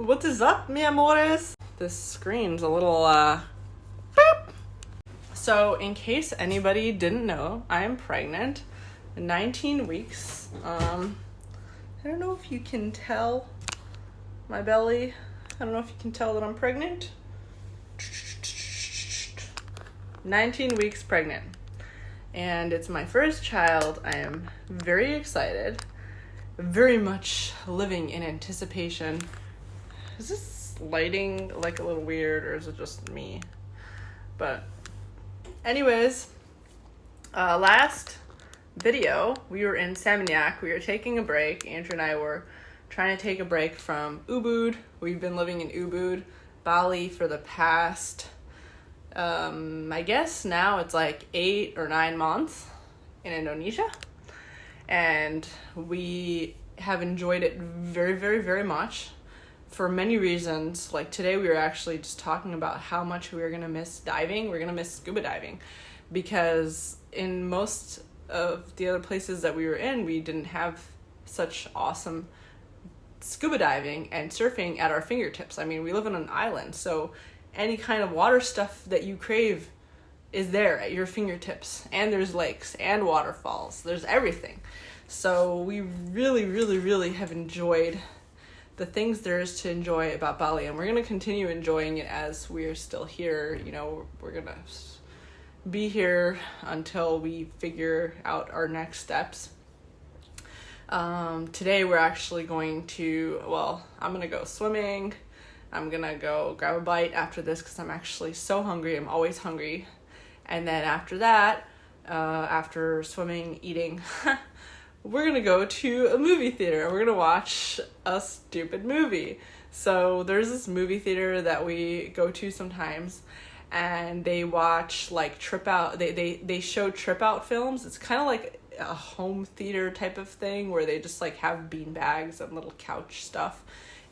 What is up, mi amores? This screen's a little, boop. So, in case anybody didn't know, I am pregnant, 19 weeks. I don't know if you can tell my belly. I don't know if you can tell that I'm pregnant. 19 weeks pregnant. And it's my first child. I am very excited. Very much living in anticipation. Is this lighting like a little weird, or is it just me? But anyways, last video we were in Seminyak. We were taking a break. Andrew and I were trying to take a break from Ubud. We've been living in Ubud, Bali for the past I guess now it's like 8 or 9 months in Indonesia, and we have enjoyed it very, very, very much for many reasons. Like today we were actually just talking about how much we were going to miss diving. We're going to miss scuba diving because in most of the other places that we were in, we didn't have such awesome scuba diving and surfing at our fingertips. I mean, we live on an island, so any kind of water stuff that you crave is there at your fingertips, and there's lakes and waterfalls. There's everything. So we really, really, really have enjoyed the things there is to enjoy about Bali, and we're going to continue enjoying it as we're still here. You know, we're going to be here until we figure out our next steps. Today we're actually going to, I'm going to go swimming. I'm going to go grab a bite after this because I'm actually so hungry. I'm always hungry. And then after that, after swimming, eating, we're going to go to a movie theater. We're going to watch a stupid movie. So there's this movie theater that we go to sometimes, and they watch like trip out. They show trip out films. It's kind of like a home theater type of thing where they just like have bean bags and little couch stuff,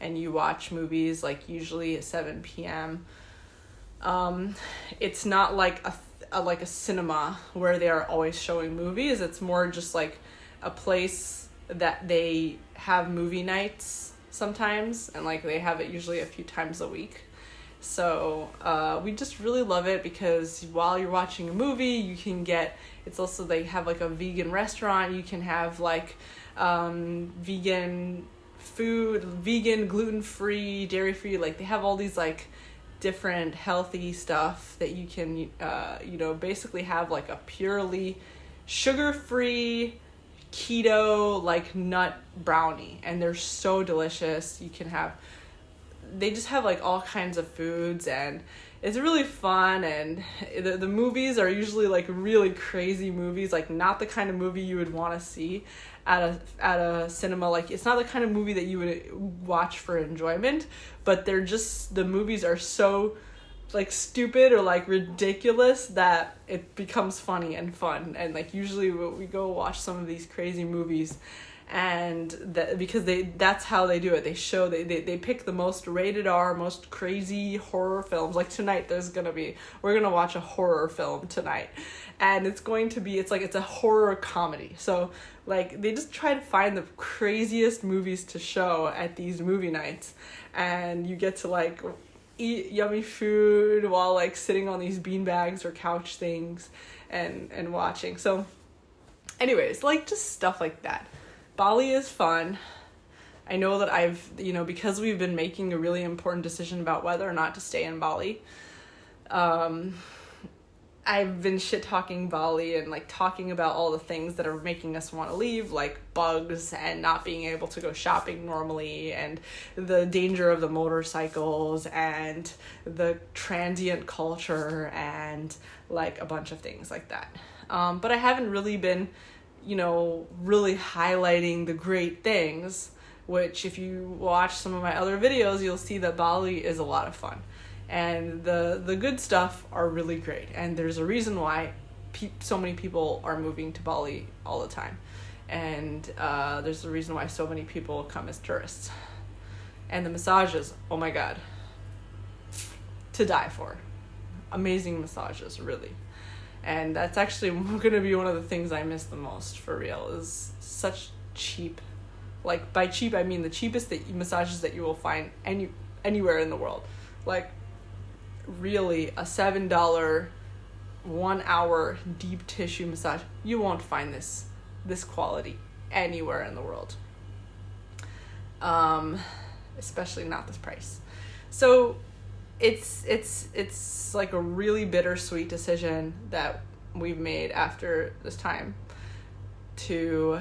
and you watch movies like usually at 7 p.m. It's not like a cinema where they are always showing movies. It's more just like a place that they have movie nights sometimes, and like they have it usually a few times a week. So we just really love it because while you're watching a movie, you can get, it's also, they have like a vegan restaurant. You can have like vegan food, vegan, gluten-free, dairy-free. Like they have all these like different healthy stuff that you can basically have like a purely sugar-free keto like nut brownie, and they're so delicious. They just have like all kinds of foods, and it's really fun. And the movies are usually like really crazy movies, like not the kind of movie you would want to see at a cinema. Like it's not the kind of movie that you would watch for enjoyment, but the movies are so like stupid or like ridiculous that it becomes funny and fun. And like usually we go watch some of these crazy movies, and because that's how they do it. They pick the most rated R, most crazy horror films. Like tonight we're gonna watch a horror film tonight, and it's a horror comedy. So like they just try to find the craziest movies to show at these movie nights, and you get to like eat yummy food while like sitting on these bean bags or couch things and watching. So anyways, like just stuff like that. Bali is fun. I know that because we've been making a really important decision about whether or not to stay in Bali, I've been shit-talking Bali and like talking about all the things that are making us want to leave, like bugs and not being able to go shopping normally, and the danger of the motorcycles and the transient culture and like a bunch of things like that. But I haven't really been really highlighting the great things, which if you watch some of my other videos, you'll see that Bali is a lot of fun. And the good stuff are really great. And there's a reason why so many people are moving to Bali all the time. And there's a reason why so many people come as tourists. And the massages, oh my God, to die for. Amazing massages, really. And that's actually going to be one of the things I miss the most, for real, is such cheap Like, by cheap, I mean the cheapest massages that you will find anywhere in the world. Like, really, a $7 1 hour deep tissue massage, you won't find this quality anywhere in the world. Especially not this price. So it's like a really bittersweet decision that we've made after this time to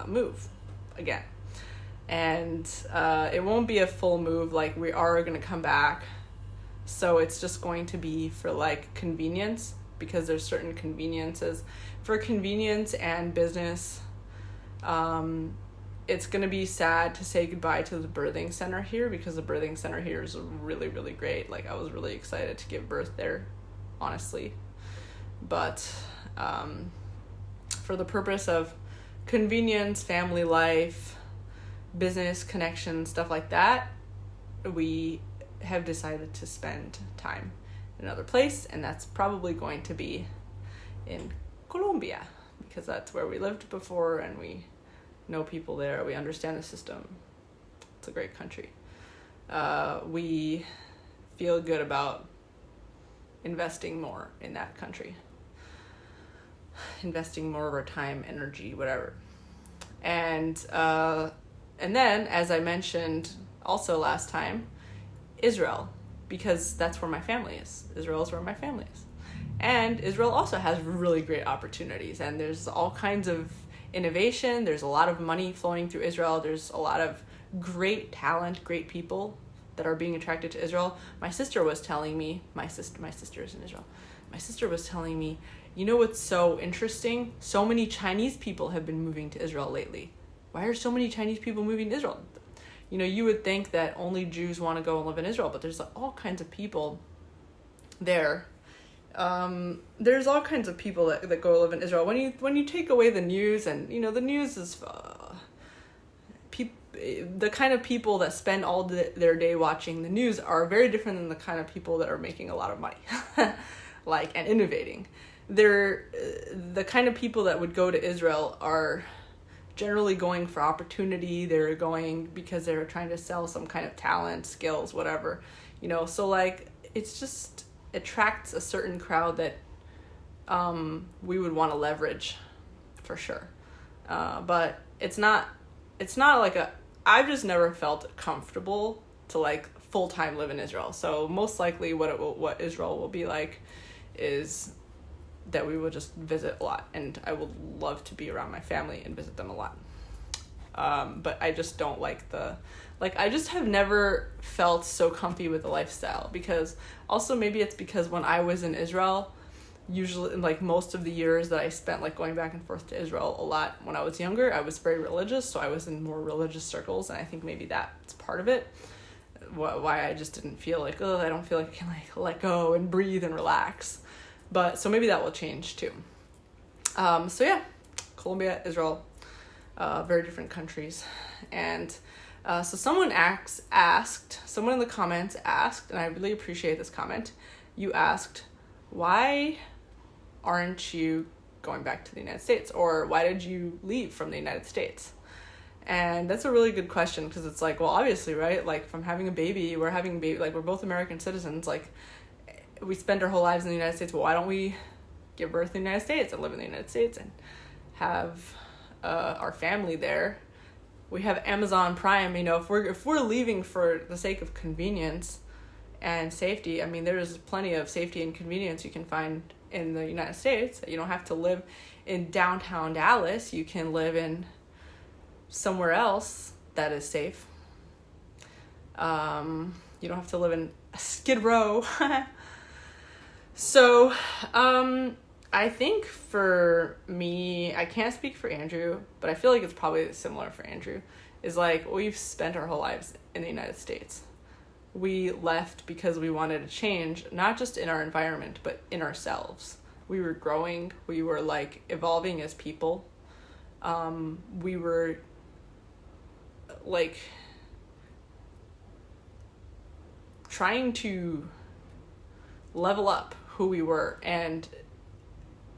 move again. And it won't be a full move, like we are going to come back. So it's just going to be for like convenience, because there's certain conveniences. For convenience and business, it's going to be sad to say goodbye to the birthing center here, because the birthing center here is really, really great. Like, I was really excited to give birth there, honestly. But for the purpose of convenience, family life, business connections, stuff like that, we have decided to spend time in another place, and that's probably going to be in Colombia, because that's where we lived before and we know people there. We understand the system. It's a great country. We feel good about investing more in that country, investing more of our time, energy, whatever. And then, as I mentioned also last time, Israel, because that's where my family is. Israel is where my family is. And Israel also has really great opportunities, and there's all kinds of innovation. There's a lot of money flowing through Israel. There's a lot of great talent, great people that are being attracted to Israel. My sister was telling me, my sister is in Israel. My sister was telling me, you know what's so interesting? So many Chinese people have been moving to Israel lately. Why are so many Chinese people moving to Israel? You know, you would think that only Jews want to go and live in Israel, but there's all kinds of people there. There's all kinds of people that go live in Israel. When you take away the news, and you know, the news is the kind of people that spend all their day watching the news are very different than the kind of people that are making a lot of money, like, and innovating. They're the kind of people that would go to Israel are generally going for opportunity. They're going because they're trying to sell some kind of talent, skills, whatever, you know. So like, it's just attracts a certain crowd that we would want to leverage for sure. But it's not like I've just never felt comfortable to like full-time live in Israel. So most likely what Israel will be like is that we will just visit a lot, and I would love to be around my family and visit them a lot. But I just don't like I just have never felt so comfy with the lifestyle, because also maybe it's because when I was in Israel, usually like most of the years that I spent like going back and forth to Israel a lot when I was younger, I was very religious, so I was in more religious circles, and I think maybe that's part of it. Why I just didn't feel like, I don't feel like I can like let go and breathe and relax. But so maybe that will change too. So yeah, Colombia, Israel, very different countries. And so someone someone in the comments asked, and I really appreciate this comment. You asked, why aren't you going back to the United States? Or why did you leave from the United States? And that's a really good question, because it's like, well, obviously, right? Like, from having a baby, like, we're both American citizens. Like, we spend our whole lives in the United States. Well, why don't we give birth in the United States and live in the United States and have our family there? We have Amazon Prime. You know, if we're leaving for the sake of convenience and safety, I mean, there's plenty of safety and convenience you can find in the United States. You don't have to live in downtown Dallas. You can live in somewhere else that is safe. You don't have to live in Skid Row. So, I think for me, I can't speak for Andrew, but I feel like it's probably similar for Andrew, is like, we've spent our whole lives in the United States. We left because we wanted to change, not just in our environment, but in ourselves. We were growing, we were like evolving as people. We were like trying to level up who we were, and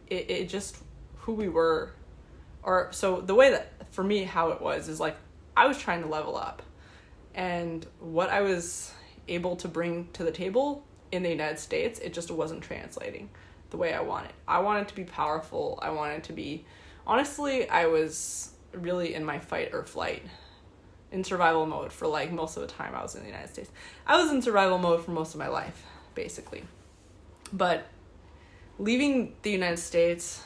it just who we were, or so the way that for me, how it was is like, I was trying to level up, and what I was able to bring to the table in the United States, it just wasn't translating the way I wanted. I wanted to be powerful. I wanted to be, honestly, I was really in my fight or flight, in survival mode for like most of the time I was in the United States. I was in survival mode for most of my life, basically. But leaving the United States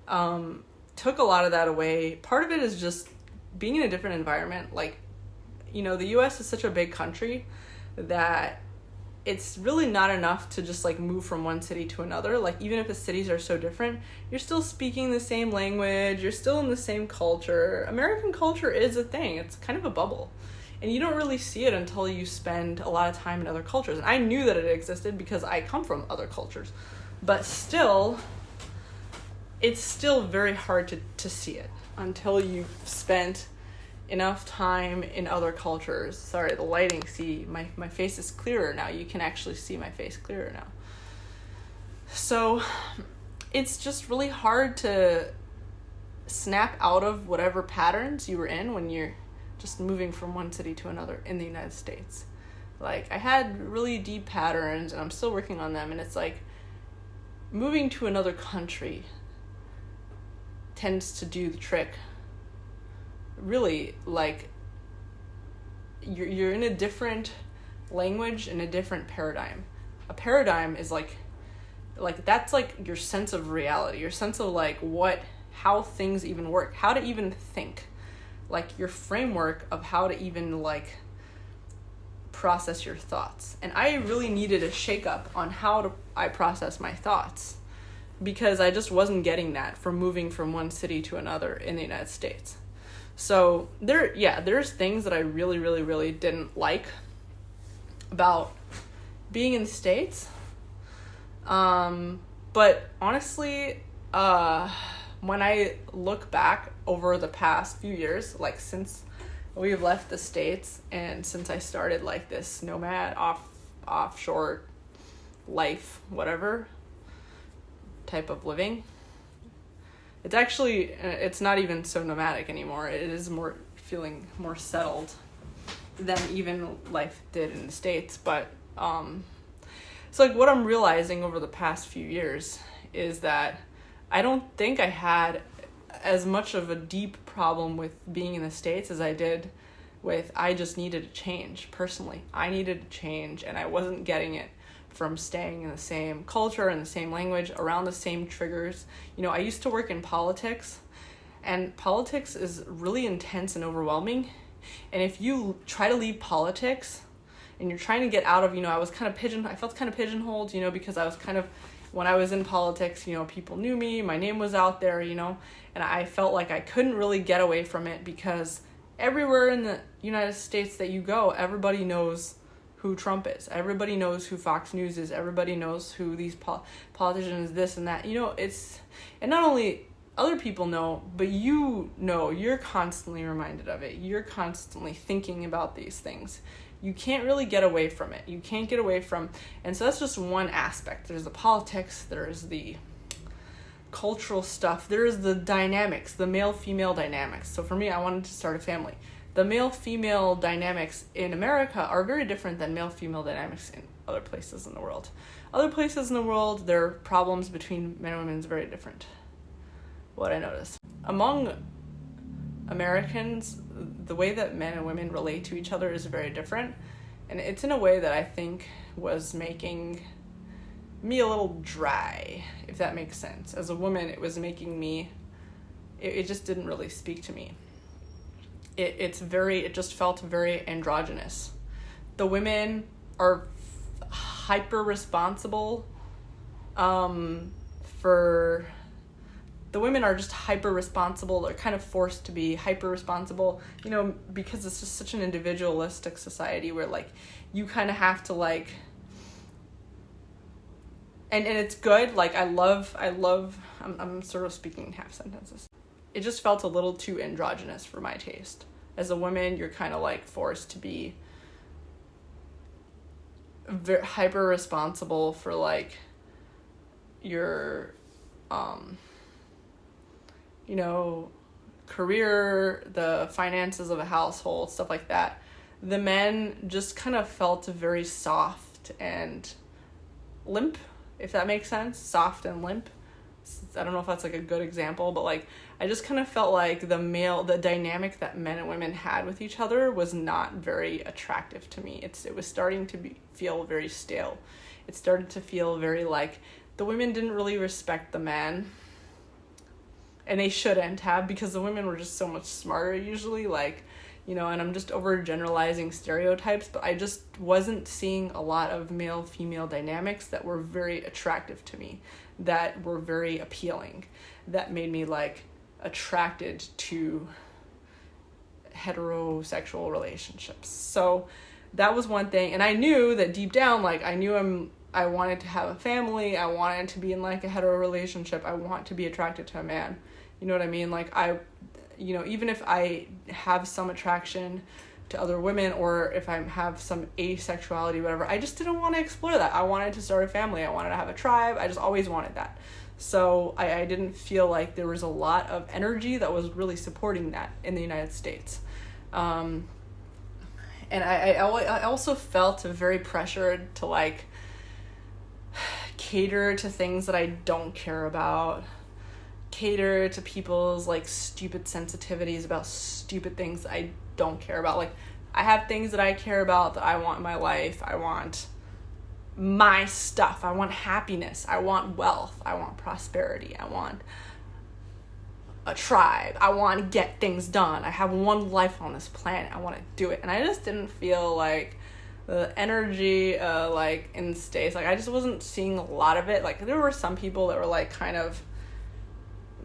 took a lot of that away. Part of it is just being in a different environment. Like, you know, the US is such a big country that it's really not enough to just like move from one city to another. Like, even if the cities are so different, you're still speaking the same language, you're still in the same culture. American culture is a thing. It's kind of a bubble. And you don't really see it until you spend a lot of time in other cultures. And I knew that it existed because I come from other cultures. But still, it's still very hard to see it until you've spent enough time in other cultures. Sorry, the lighting, see, my face is clearer now. You can actually see my face clearer now. So it's just really hard to snap out of whatever patterns you were in when you're just moving from one city to another in the United States. Like, I had really deep patterns, and I'm still working on them, and it's like moving to another country tends to do the trick. Really, like, you're in a different language, in a different paradigm. A paradigm is like that's like your sense of reality, your sense of like how things even work, how to even think, like your framework of how to even like process your thoughts. And I really needed a shakeup on how I process my thoughts, because I just wasn't getting that from moving from one city to another in the United States. So there's things that I really, really, really didn't like about being in the States. But honestly, when I look back over the past few years, like since we've left the States and since I started like this nomad offshore life, whatever type of living, it's not even so nomadic anymore. It is feeling more settled than even life did in the States. But so like what I'm realizing over the past few years is that I don't think I had as much of a deep problem with being in the States as I did with I just needed to change personally. I needed to change, and I wasn't getting it from staying in the same culture and the same language, around the same triggers. You know, I used to work in politics, and politics is really intense and overwhelming. And if you try to leave politics and you're trying to get out of, you know, I felt kind of pigeonholed, you know, because I was kind of, when I was in politics, you know, people knew me, my name was out there, you know, and I felt like I couldn't really get away from it because everywhere in the United States that you go, everybody knows who Trump is. Everybody knows who Fox News is. Everybody knows who these politicians, this and that. You know, and not only other people know, but you know, you're constantly reminded of it. You're constantly thinking about these things. You can't really get away from it. You can't get away from, and so that's just one aspect. There's the politics, there's the cultural stuff, there's the dynamics, the male-female dynamics. So for me, I wanted to start a family. The male-female dynamics in America are very different than male-female dynamics in other places in the world. Other places in the world, their problems between men and women is very different. What I noticed. Among Americans, the way that men and women relate to each other is very different. And it's in a way that I think was making me a little dry, if that makes sense. As a woman, it was making me, it just didn't really speak to me. It just felt very androgynous. The women are hyper responsible the women are just hyper responsible. They're kind of forced to be hyper responsible, you know, because it's just such an individualistic society where like you kind of have to like, and it's good. Like I'm sort of speaking in half sentences. It just felt a little too androgynous for my taste. As a woman, you're kind of like forced to be very hyper responsible for like your, you know, career, the finances of a household, stuff like that, the men just kind of felt very soft and limp, if that makes sense. Soft and limp. I don't know if that's like a good example, but like I just kind of felt like the dynamic that men and women had with each other was not very attractive to me. It was starting to feel very stale. It started to feel very like the women didn't really respect the men, and they shouldn't have, because the women were just so much smarter usually, like, you know, and I'm just overgeneralizing stereotypes, but I just wasn't seeing a lot of male-female dynamics that were very attractive to me, that were very appealing, that made me, like, attracted to heterosexual relationships. So that was one thing, and I knew that deep down, like, I wanted to have a family, I wanted to be in, like, a hetero relationship, I want to be attracted to a man. You know what I mean? Like, even if I have some attraction to other women, or if I have some asexuality, whatever, I just didn't want to explore that. I wanted to start a family. I wanted to have a tribe. I just always wanted that. So I didn't feel like there was a lot of energy that was really supporting that in the United States. And I also felt very pressured to, like, cater to things that I don't care about, cater to people's, like, stupid sensitivities about stupid things I don't care about. Like, I have things that I care about that I want in my life. I want my stuff. I want happiness. I want wealth. I want prosperity. I want a tribe. I want to get things done. I have one life on this planet. I want to do it. And I just didn't feel like the energy, like, in the States, like, I just wasn't seeing a lot of it. Like, there were some people that were, like, kind of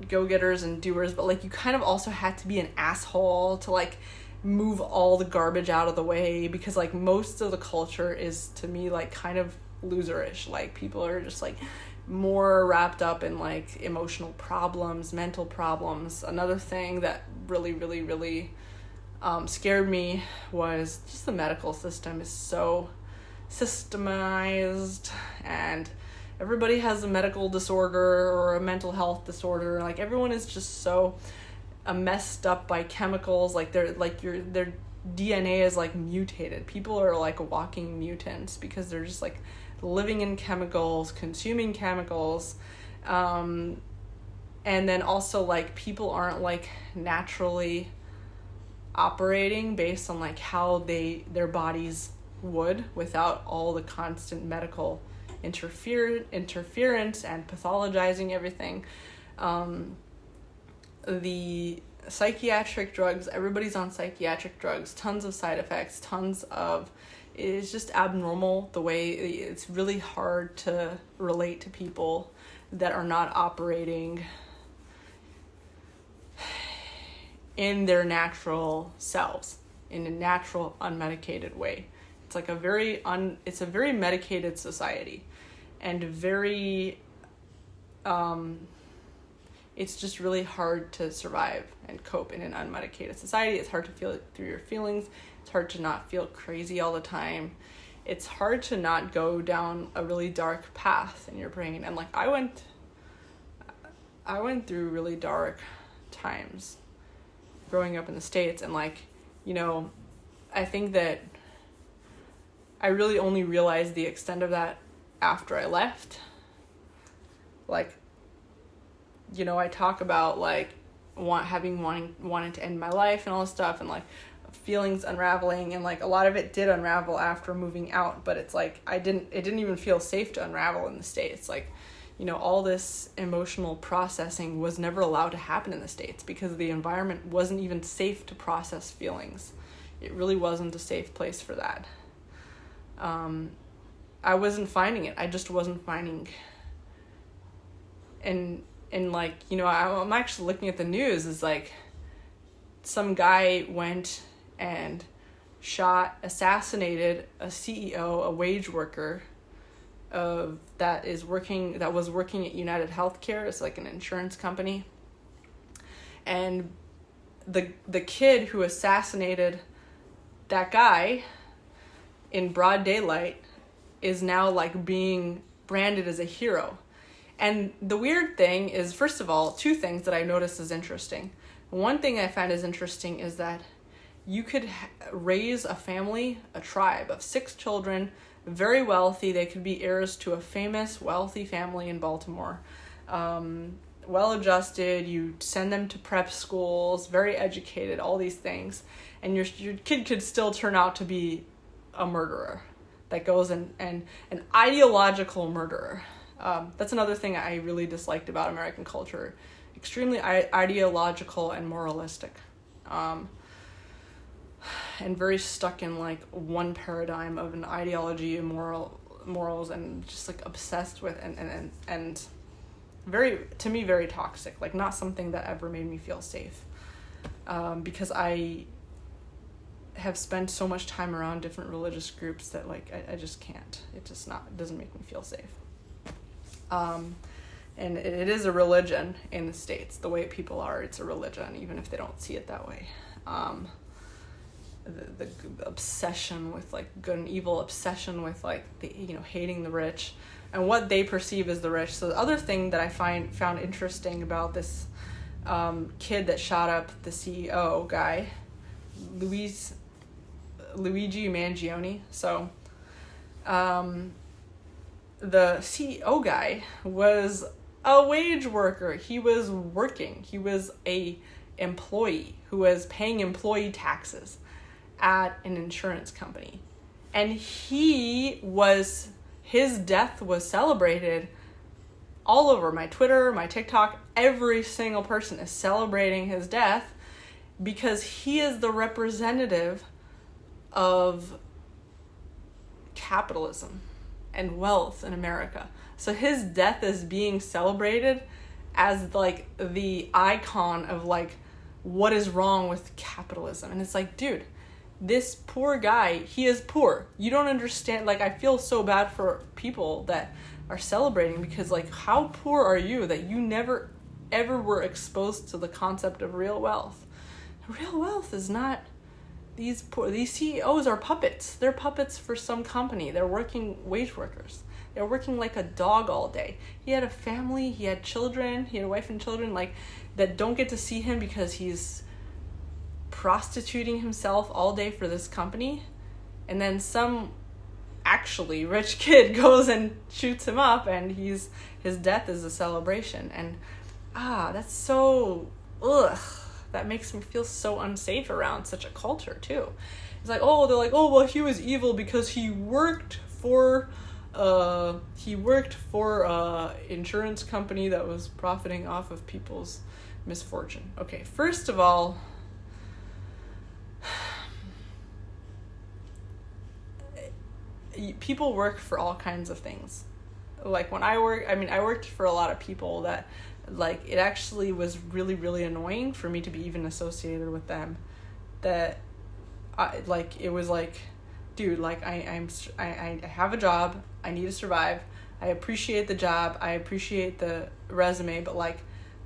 go-getters and doers, but, like, you kind of also had to be an asshole to, like, move all the garbage out of the way, because, like, most of the culture is, to me, like, kind of loserish. Like, people are just, like, more wrapped up in, like, emotional problems, mental problems. Another thing that really, really, really scared me was just the medical system is so systemized, and everybody has a medical disorder or a mental health disorder. Like, everyone is just so messed up by chemicals. Like, their DNA is, like, mutated. People are, like, walking mutants because they're just, like, living in chemicals, consuming chemicals. And then also, like, people aren't, like, naturally operating based on, like, how their bodies would without all the constant medical interference and pathologizing everything. The psychiatric drugs, everybody's on psychiatric drugs, tons of side effects, it's just abnormal the way it's really hard to relate to people that are not operating in their natural selves, in a natural, unmedicated way. It's like it's a very medicated society, and it's just really hard to survive and cope in an unmedicated society. It's hard to feel it through your feelings. It's hard to not feel crazy all the time. It's hard to not go down a really dark path in your brain. And, like, I went through really dark times growing up in the States, and, like, you know, I think that I really only realized the extent of that after I left. Like, you know, I talk about, like, wanting to end my life and all this stuff, and, like, feelings unraveling, and, like, a lot of it did unravel after moving out, but it's like it didn't even feel safe to unravel in the States. Like, you know, all this emotional processing was never allowed to happen in the States because the environment wasn't even safe to process feelings. It really wasn't a safe place for that. I wasn't finding it. I just wasn't finding. And like, you know, I'm actually looking at the news. It's like some guy went and assassinated a CEO, a wage worker that was working at United Healthcare. It's like an insurance company. And the kid who assassinated that guy in broad daylight is now, like, being branded as a hero. And the weird thing is, first of all, two things that I noticed is interesting. One thing I find is interesting is that you could raise a family, a tribe of 6 children, very wealthy. They could be heirs to a famous, wealthy family in Baltimore. Well-adjusted, you send them to prep schools, very educated, all these things. And your kid could still turn out to be a murderer that goes and an ideological murderer. That's another thing I really disliked about American culture. Extremely ideological and moralistic. And very stuck in like one paradigm of an ideology and morals, and just like obsessed with and very, to me, very toxic. Like not something that ever made me feel safe. Because I have spent so much time around different religious groups that like I just can't. It doesn't make me feel safe. And it is a religion in the States. The way people are, it's a religion, even if they don't see it that way. The obsession with like good and evil, obsession with like hating the rich and what they perceive as the rich. So the other thing that I found interesting about this kid that shot up the CEO guy, Luigi Mangione. So the CEO guy was a wage worker. He was working. He was a employee who was paying employee taxes at an insurance company. And his death was celebrated all over my Twitter, my TikTok. Every single person is celebrating his death because he is the representative of capitalism and wealth in America. So his death is being celebrated as like the icon of like what is wrong with capitalism. And it's like, dude, this poor guy, he is poor. You don't understand. Like, I feel so bad for people that are celebrating because like, how poor are you that you never ever were exposed to the concept of real wealth? Real wealth is not these CEOs are puppets. They're puppets for some company. They're working wage workers. They're working like a dog all day. He had a family, he had children, he had a wife and children like that don't get to see him because he's prostituting himself all day for this company. And then some actually rich kid goes and shoots him up and his death is a celebration. And that's so that makes me feel so unsafe around such a culture too. It's like, they're like, well, he was evil because he worked for insurance company that was profiting off of people's misfortune. Okay, first of all, people work for all kinds of things. Like when I worked for a lot of people that like it actually was really, really annoying for me to be even associated with them. That it was like, dude, like I have a job, I need to survive. I appreciate the job, I appreciate the resume, but like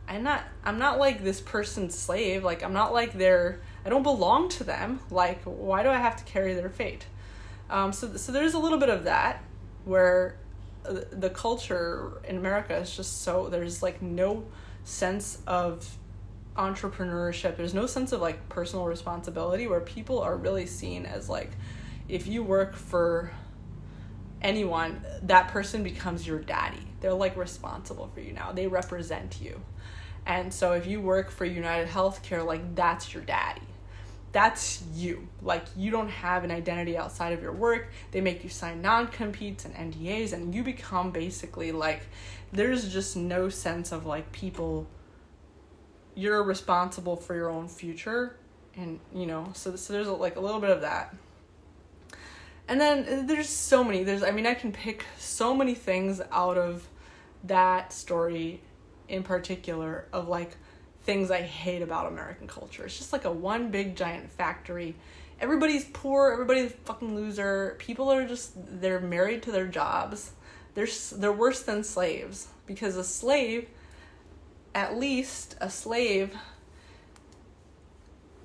I'm not like this person's slave. Like I'm not like I don't belong to them. Like why do I have to carry their fate? So there's a little bit of that where the culture in America is just so, there's like no sense of entrepreneurship. There's no sense of like personal responsibility where people are really seen as like, if you work for anyone, that person becomes your daddy. They're like responsible for you now. They represent you. And so if you work for United Healthcare, like that's your daddy. That's you. Like you don't have an identity outside of your work. They make you sign non-competes and NDAs and you become basically like, there's just no sense of like people, you're responsible for your own future. And so there's like a little bit of that. And then there's so many, I can pick so many things out of that story in particular of like things I hate about American culture. It's just like a one big giant factory. Everybody's poor, everybody's a fucking loser. People are they're married to their jobs. They're worse than slaves because a slave,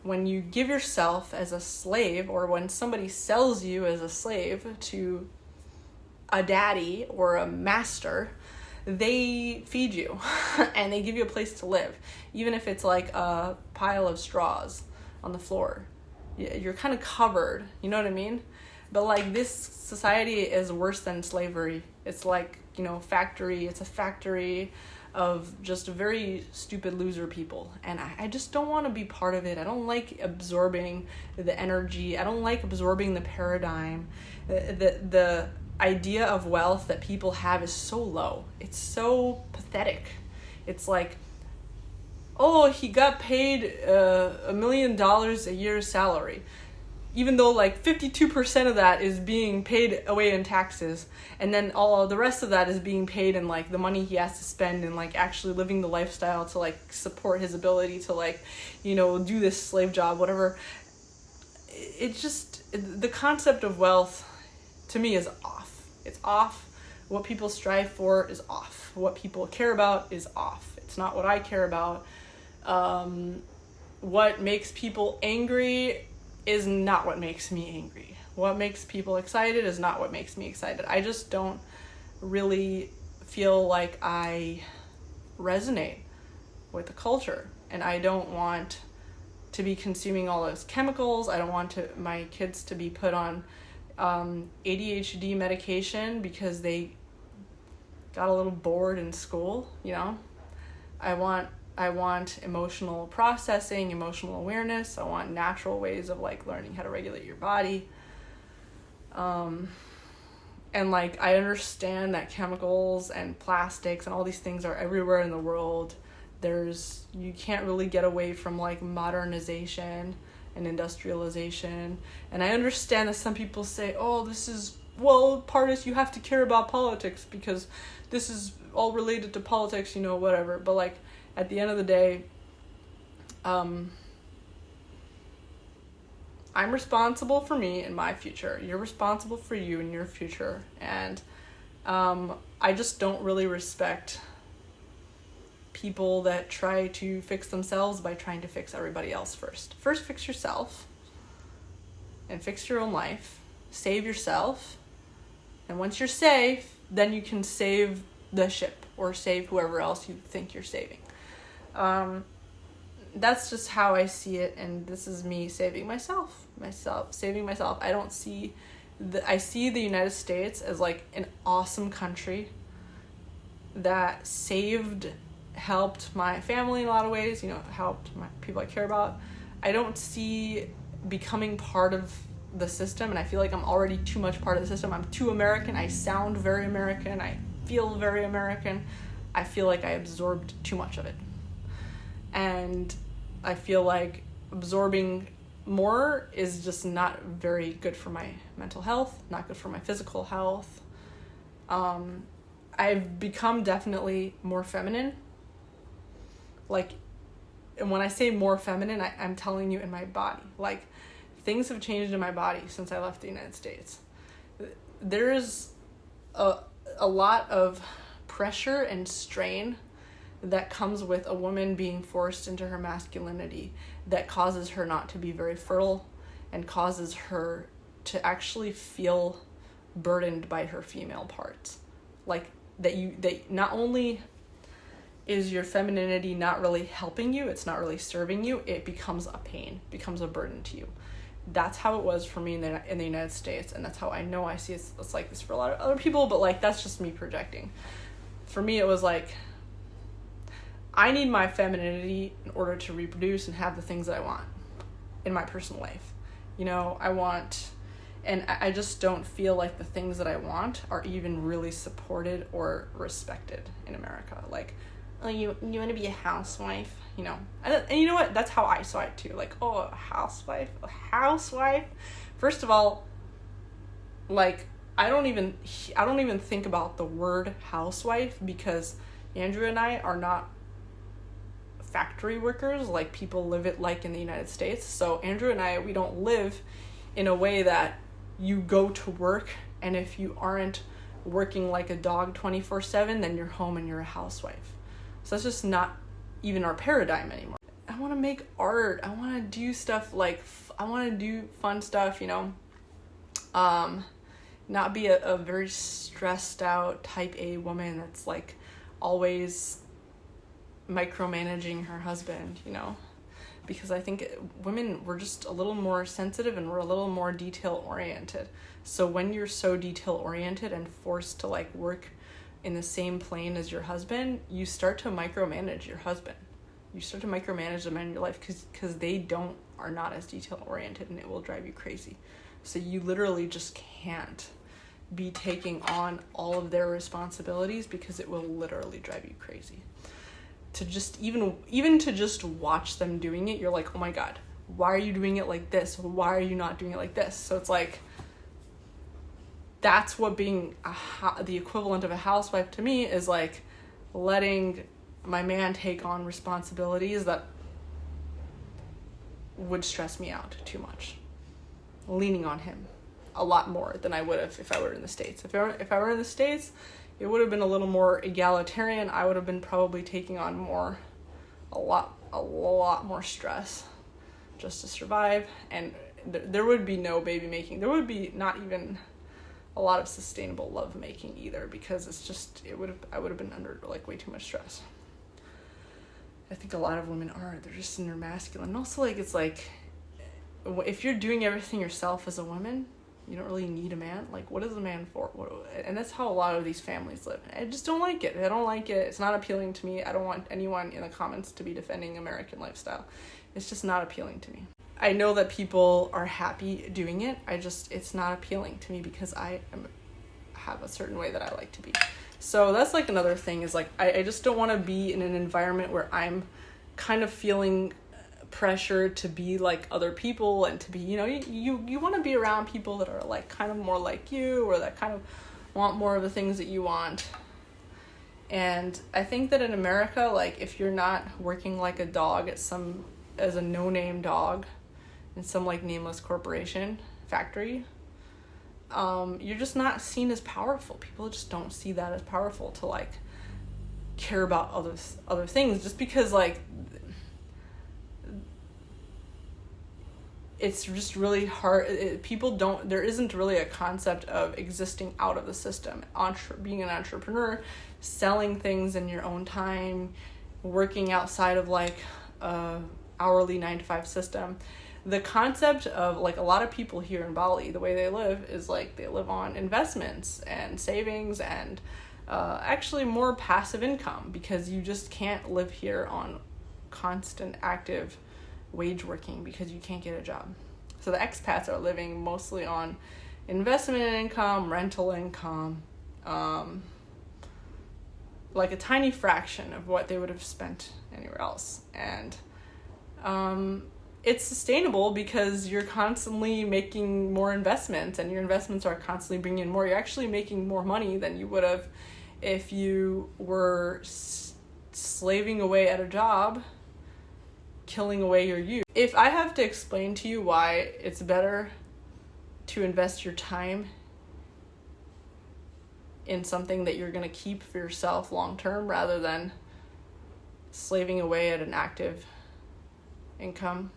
when you give yourself as a slave or when somebody sells you as a slave to a daddy or a master, they feed you and they give you a place to live, even if it's like a pile of straws on the floor. You're kind of covered, you know what I mean? But like, this society is worse than slavery. It's like, you know, it's a factory of just very stupid loser people, and I just don't want to be part of it. I don't like absorbing the energy. I don't like absorbing the paradigm. The idea of wealth that people have is so low. It's so pathetic. It's like, oh, he got paid $1 million a year salary, even though like 52% of that is being paid away in taxes, and then all the rest of that is being paid in like the money he has to spend and like actually living the lifestyle to like support his ability to like, you know, do this slave job, whatever. It's just, the concept of wealth to me is off. It's off. What people strive for is off. What people care about is off. It's not what I care about. What makes people angry is not what makes me angry. What makes people excited is not what makes me excited. I just don't really feel like I resonate with the culture, and I don't want to be consuming all those chemicals. I don't want my kids to be put on ADHD medication because they got a little bored in school, you know? I want emotional processing, emotional awareness. I want natural ways of like learning how to regulate your body. And like, I understand that chemicals and plastics and all these things are everywhere in the world. You can't really get away from like modernization and industrialization. And I understand that some people say, oh, Pardes, you have to care about politics because this is all related to politics, you know, whatever. But like, at the end of the day, I'm responsible for me and my future. You're responsible for you and your future. And I just don't really respect people that try to fix themselves by trying to fix everybody else first. First, fix yourself and fix your own life. Save yourself. And once you're safe, then you can save the ship or save whoever else you think you're saving. That's just how I see it, and this is me saving myself. I see the United States as like an awesome country that helped my family in a lot of ways, you know, helped my people I care about. I don't see becoming part of the system, and I feel like I'm already too much part of the system. I'm too American. I sound very American. I feel very American. I feel like I absorbed too much of it. And I feel like absorbing more is just not very good for my mental health, not good for my physical health. I've become definitely more feminine. Like, and when I say more feminine, I'm telling you in my body. Like, things have changed in my body since I left the United States. There's a lot of pressure and strain that comes with a woman being forced into her masculinity that causes her not to be very fertile and causes her to actually feel burdened by her female parts. Like, that not only is your femininity not really helping you, it's not really serving you, it becomes a pain, becomes a burden to you. That's how it was for me in the United States, and that's how I know I see it's like this for a lot of other people, but like, that's just me projecting. For me, it was like, I need my femininity in order to reproduce and have the things that I want in my personal life. You know, and I just don't feel like the things that I want are even really supported or respected in America. Like, oh, you want to be a housewife, you know? And you know what? That's how I saw it too. Like, oh, a housewife? First of all, like, I don't even think about the word housewife, because Andrew and I are not factory workers like people live it like in the United States. So Andrew and I, we don't live in a way that you go to work, and if you aren't working like a dog 24/7, then you're home and you're a housewife. So that's just not even our paradigm anymore. I want to make art. I want to do stuff like, I want to do fun stuff, you know. Not be a very stressed out type A woman that's like always micromanaging her husband, because I think women, we're just a little more sensitive and we're a little more detail oriented. So when you're so detail oriented and forced to like work in the same plane as your husband, you start to micromanage your husband. You start to micromanage the men in your life because they are not as detail oriented, and it will drive you crazy. So you literally just can't be taking on all of their responsibilities because it will literally drive you crazy. To just even to just watch them doing it, you're like, oh my God, why are you doing it like this? Why are you not doing it like this? So it's like, that's what being the equivalent of a housewife to me is, like letting my man take on responsibilities that would stress me out too much. Leaning on him a lot more than I would have if I were in the States. If I were in the States, it would have been a little more egalitarian. I would have been probably taking on a lot more stress just to survive. And there would be no baby making. There would be not even a lot of sustainable love making either, because I would have been under like way too much stress. I think a lot of women they're just in their masculine. And also, like, it's like, if you're doing everything yourself as a woman, you don't really need a man. Like, what is a man for? And that's how a lot of these families live. I just don't like it. I don't like it. It's not appealing to me. I don't want anyone in the comments to be defending American lifestyle. It's just not appealing to me. I know that people are happy doing it. It's not appealing to me because I have a certain way that I like to be. So that's like another thing is like, I just don't want to be in an environment where I'm kind of feeling pressure to be like other people and to be, you want to be around people that are like kind of more like you, or that kind of want more of the things that you want. And I think that in America, like, if you're not working like a dog as a no-name dog in some like nameless corporation factory, you're just not seen as powerful. People just don't see that as powerful to like care about other things, just because like it's just really hard. There isn't really a concept of existing out of the system. Being an entrepreneur, selling things in your own time, working outside of like a hourly 9-to-5 system. The concept of like a lot of people here in Bali, the way they live is like they live on investments and savings and actually more passive income, because you just can't live here on constant active wage working because you can't get a job. So the expats are living mostly on investment income, rental income, like a tiny fraction of what they would have spent anywhere else. And it's sustainable because you're constantly making more investments, and your investments are constantly bringing in more. You're actually making more money than you would have if you were slaving away at a job, killing away your youth. If I have to explain to you why it's better to invest your time in something that you're going to keep for yourself long term rather than slaving away at an active income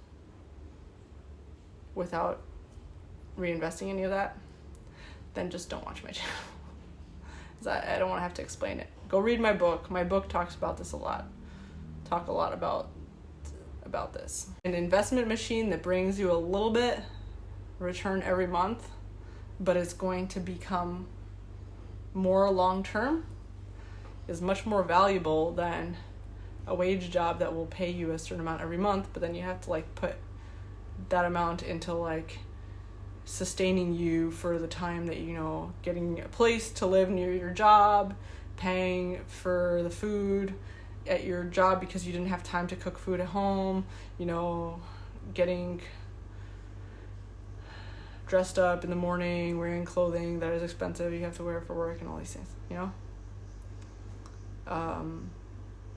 without reinvesting any of that, then just don't watch my channel. I don't want to have to explain it. Go read my book. My book talks about this a lot. Talk a lot about this. An investment machine that brings you a little bit return every month, but it's going to become more long-term, is much more valuable than a wage job that will pay you a certain amount every month, but then you have to like put that amount into like sustaining you for the time that, getting a place to live near your job, paying for the food at your job because you didn't have time to cook food at home, getting dressed up in the morning, wearing clothing that is expensive, you have to wear for work, and all these things,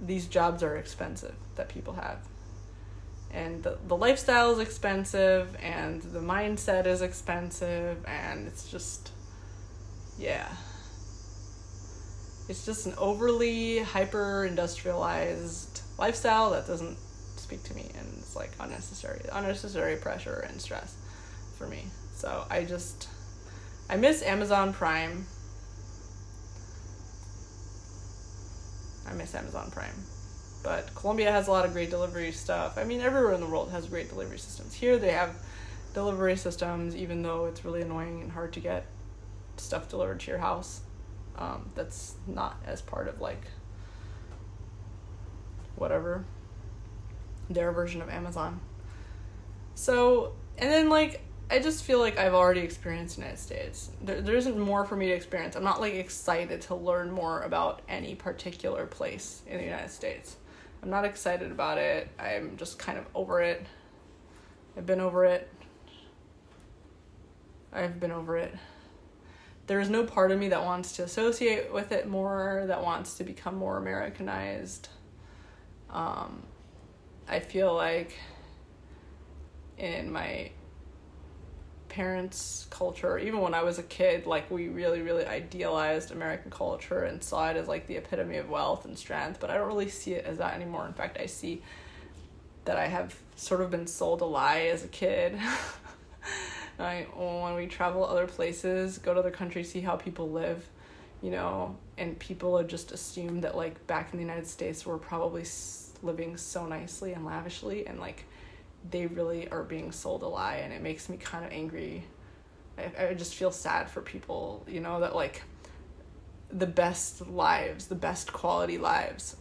these jobs are expensive that people have. And the lifestyle is expensive, and the mindset is expensive, and it's just, it's just an overly hyper-industrialized lifestyle that doesn't speak to me, and it's like unnecessary pressure and stress for me. So I miss Amazon Prime. miss Amazon Prime. But Colombia has a lot of great delivery stuff. I mean, everywhere in the world has great delivery systems. Here they have delivery systems, even though it's really annoying and hard to get stuff delivered to your house. That's not as part of like whatever their version of Amazon. So, and then like I just feel like I've already experienced the United States. There isn't more for me to experience. I'm not like excited to learn more about any particular place in the United States. I'm not excited about it. I'm just kind of over it. I've been over it. There is no part of me that wants to associate with it more, that wants to become more Americanized. I feel like in my parents' culture, even when I was a kid, like we really, really idealized American culture and saw it as like the epitome of wealth and strength, but I don't really see it as that anymore. In fact, I see that I have sort of been sold a lie as a kid. When we travel other places, go to other countries, see how people live, you know, and people have just assumed that like back in the United States we're probably living so nicely and lavishly, and like they really are being sold a lie, and it makes me kind of angry. I just feel sad for people, you know, that like the best lives, the best quality lives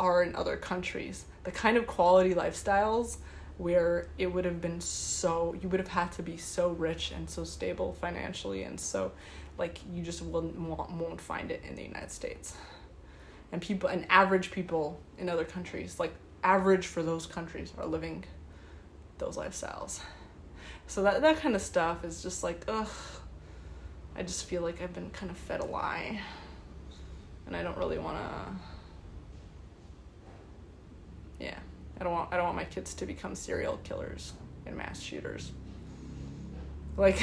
are in other countries. The kind of quality lifestyles where it would have been you would have had to be so rich and so stable financially, and so like you just won't find it in the United States. And average people in other countries, like average for those countries, are living those lifestyles. So that kind of stuff is just like, ugh. I just feel like I've been kind of fed a lie, and I don't really want to. Yeah, I don't want my kids to become serial killers and mass shooters. Like,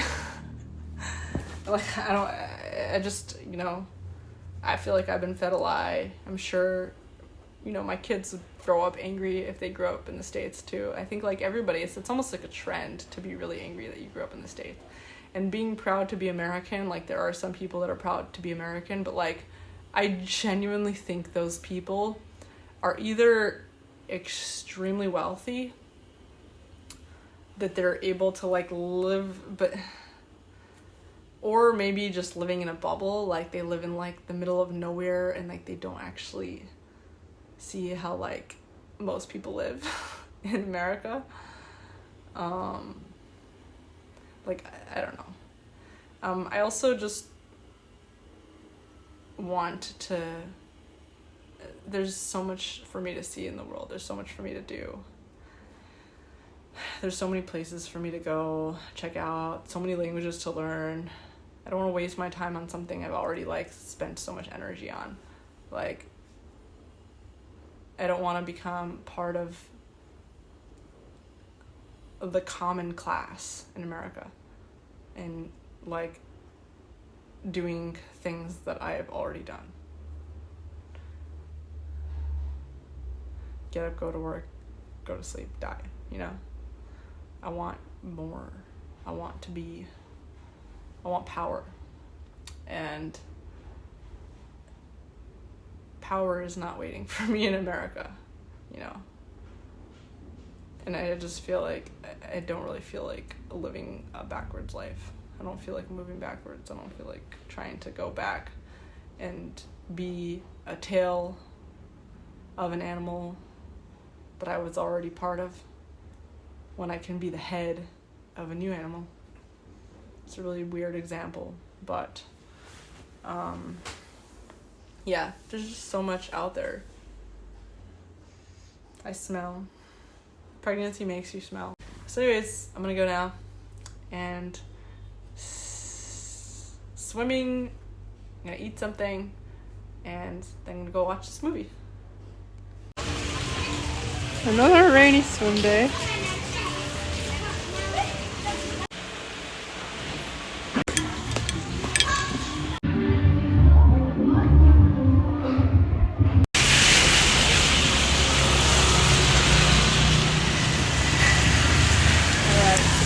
I just, you know, I feel like I've been fed a lie. I'm sure, you know, my kids would grow up angry if they grew up in the States too. I think like everybody, it's almost like a trend to be really angry that you grew up in the States. And being proud to be American, like there are some people that are proud to be American, but like I genuinely think those people are either extremely wealthy, that they're able to like live, or maybe just living in a bubble, like they live in like the middle of nowhere and like they don't actually see how like most people live in America. Like I don't know. I also just want to. There's so much for me to see in the world. There's so much for me to do. There's so many places for me to go, check out, so many languages to learn. I don't want to waste my time on something I've already like spent so much energy on. Like, I don't want to become part of the common class in America and like doing things that I have already done. Get up, go to work, go to sleep, die, you know? I want more. I want power. And power is not waiting for me in America, you know? And I just feel like I don't really feel like living a backwards life. I don't feel like moving backwards. I don't feel like trying to go back and be a tail of an animal that I was already part of when I can be the head of a new animal. It's a really weird example, but yeah, there's just so much out there. I smell. Pregnancy makes you smell. So anyways, I'm gonna go now and swimming, I'm gonna eat something, and then I'm gonna go watch this movie. Another rainy swim day.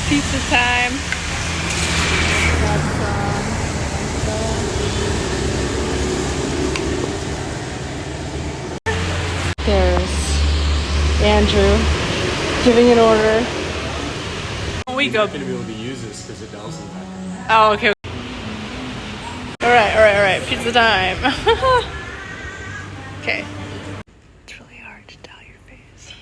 Pizza time. Got some Andrew giving an order. We go. I'm not going to be able to use this because it doesn't. Oh, okay. All right. Pizza time. Okay. It's really hard to tell your face.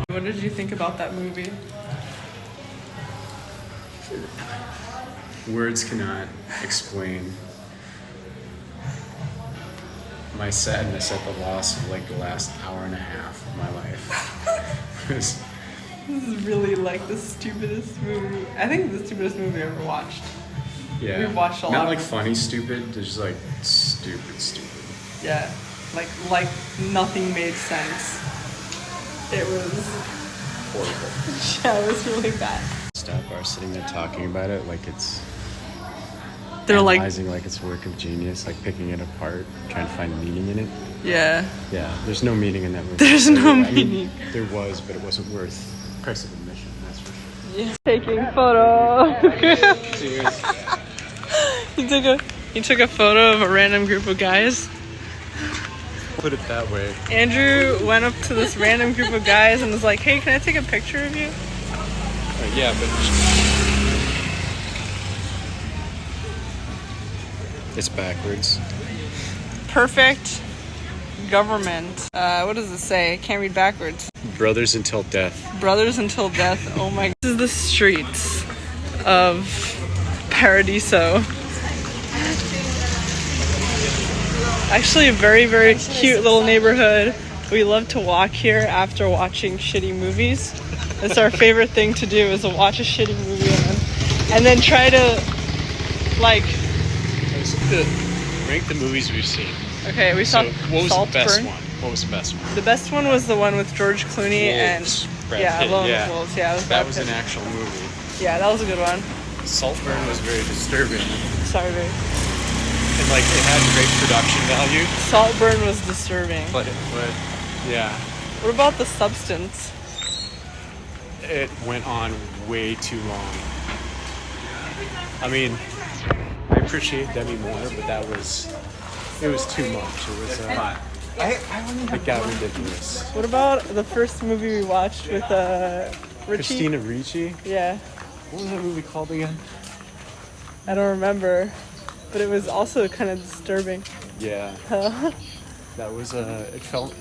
What did you think about that movie? Words cannot explain my sadness at the loss of like the last hour and a half of my life. This is really like the stupidest movie. I think the stupidest movie I ever watched. Yeah. We've watched a lot. Not like funny stupid, just like stupid. Yeah. Like nothing made sense. It was Horrible. yeah, it was really bad. Staff are sitting there talking about it like it's They're like analyzing like it's a work of genius, like picking it apart, trying to find meaning in it. yeah. Yeah, there's no meaning in that movie. There's no I mean, meaning. there was, but it wasn't worth the price of admission, that's for sure. Yeah. Taking photo. He took a photo of a random group of guys. Put it that way. Andrew went up to this random group of guys and was like, "Hey, can I take a picture of you?" Yeah, but it's backwards. Perfect government. What does it say? Can't read backwards. Brothers until death. Brothers until death. Oh my. This is the streets of Paradiso. Actually a very, very cute little neighborhood. We love to walk here after watching shitty movies. It's our favorite thing to do is to watch a shitty movie and then try to like Rank the movies we've seen. okay, we saw what was Saltburn. the best one? What was the best one? The best one was the one with George Clooney Wolves. and Brad yeah, Pitt, Alone yeah. with Wolves. Yeah, it was That Brad was Pitt. an actual movie. Yeah, that was a good one. Saltburn was very disturbing. Sorry, babe. And like it had great production value. Saltburn was disturbing. But yeah. What about The Substance? It went on way too long. I mean, I appreciate Demi Moore, but it was too much. It was it got ridiculous. What about the first movie we watched with Richie? Christina Ricci? Yeah, What was that movie called again? I don't remember, but it was also kind of disturbing. Yeah. That was it felt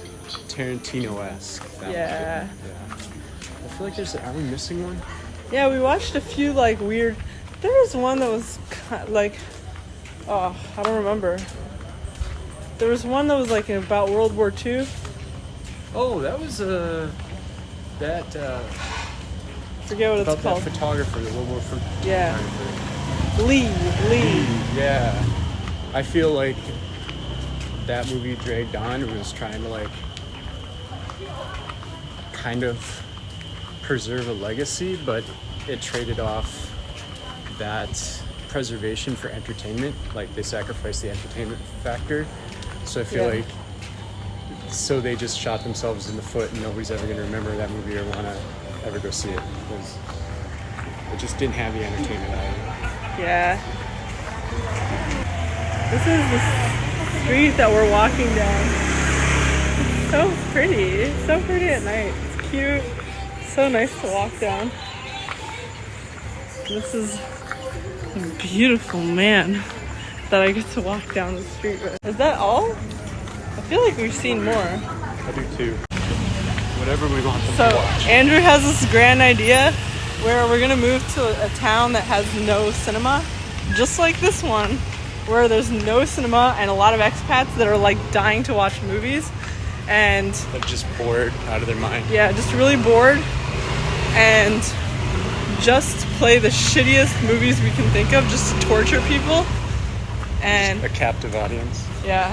Tarantino-esque. that Yeah. movie. Yeah. I feel like are we missing one? Yeah, we watched a few like weird. There was one that was like, oh, I don't remember. There was one that was like about World War II. Oh, that was Forget what it's about called. that photographer, the World War II Yeah. photographer. Lee. Yeah. I feel like that movie dragged on and was trying to like kind of preserve a legacy, but it traded off that preservation for entertainment. Like they sacrificed the entertainment factor. So I feel like so they just shot themselves in the foot and nobody's ever going to remember that movie or want to ever go see it because it just didn't have the entertainment value. Yeah. This is the street that we're walking down. It's so pretty. It's so pretty at night. It's cute. So nice to walk down. This is a beautiful man that I get to walk down the street with. Is that all? I feel like we've seen more. I do too. Whatever we want them So to watch. Andrew has this grand idea where we're gonna move to a town that has no cinema, just like this one, where there's no cinema and a lot of expats that are like dying to watch movies, and They're just bored out of their mind. yeah, just really bored, and just play the shittiest movies we can think of just to torture people. And A captive audience. yeah,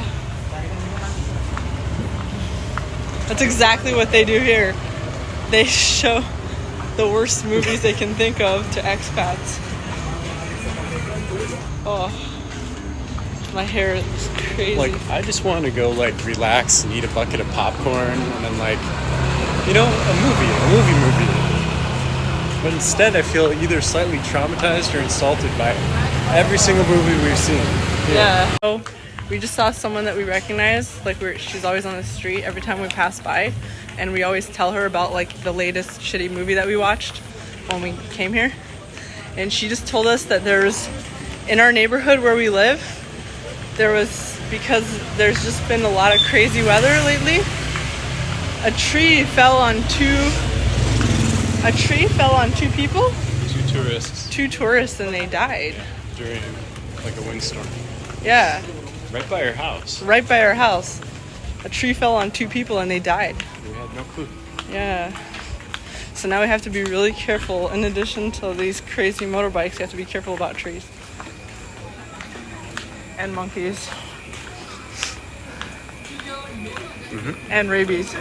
that's exactly what they do here. They show the worst movies they can think of to expats. Oh, my hair is crazy. Like, I just want to go, like, relax and eat a bucket of popcorn and then, like, you know, a movie. But instead, I feel either slightly traumatized or insulted by every single movie we've seen. Yeah. So we just saw someone that we recognize. Like she's always on the street every time we pass by, and we always tell her about like the latest shitty movie that we watched when we came here. And she just told us that there's in our neighborhood where we live, because there's just been a lot of crazy weather lately. A tree fell on two people. Two tourists, and they died. During like a windstorm. Yeah. Right by our house. Right by our house. A tree fell on two people and they died. We had no clue. Yeah. So now we have to be really careful. In addition to these crazy motorbikes, you have to be careful about trees. And monkeys. And rabies.